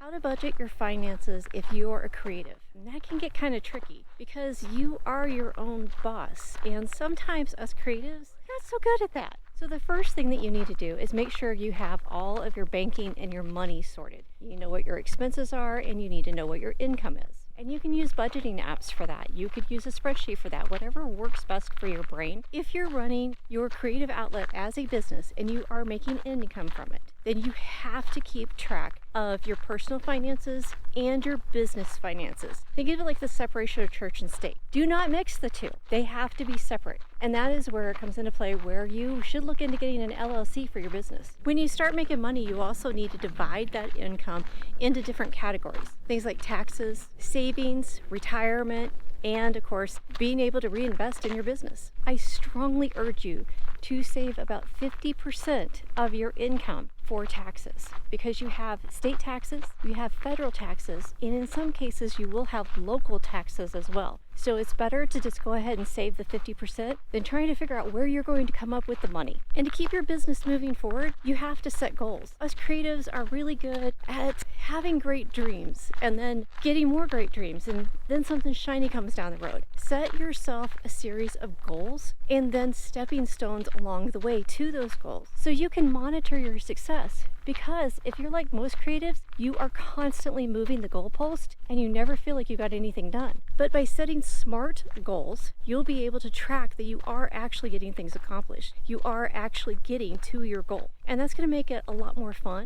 How to budget your finances if you're a creative. And that can get kind of tricky because you are your own boss. And sometimes us creatives, not so good at that. So the first thing that you need to do is make sure you have all of your banking and your money sorted. You know what your expenses are and you need to know what your income is. And you can use budgeting apps for that. You could use a spreadsheet for that, whatever works best for your brain. If you're running your creative outlet as a business and you are making income from it, then you have to keep track of your personal finances and your business finances. Think of it like the separation of church and state. Do not mix the two. They have to be separate. And that is where it comes into play, where you should look into getting an LLC for your business. When you start making money, you also need to divide that income into different categories. Things like taxes, savings, retirement, and of course, being able to reinvest in your business. I strongly urge you to save about 50% of your income for taxes, because you have state taxes, you have federal taxes, and in some cases you will have local taxes as well. So it's better to just go ahead and save the 50% than trying to figure out where you're going to come up with the money. And to keep your business moving forward, you have to set goals. Us creatives are really good at having great dreams and then getting more great dreams, and then something shiny comes down the road. Set yourself a series of goals and then stepping stones along the way to those goals so you can monitor your success. Because if you're like most creatives, you are constantly moving the goalpost and you never feel like you got anything done. But by setting smart goals, you'll be able to track that you are actually getting things accomplished. You are actually getting to your goal. And that's going to make it a lot more fun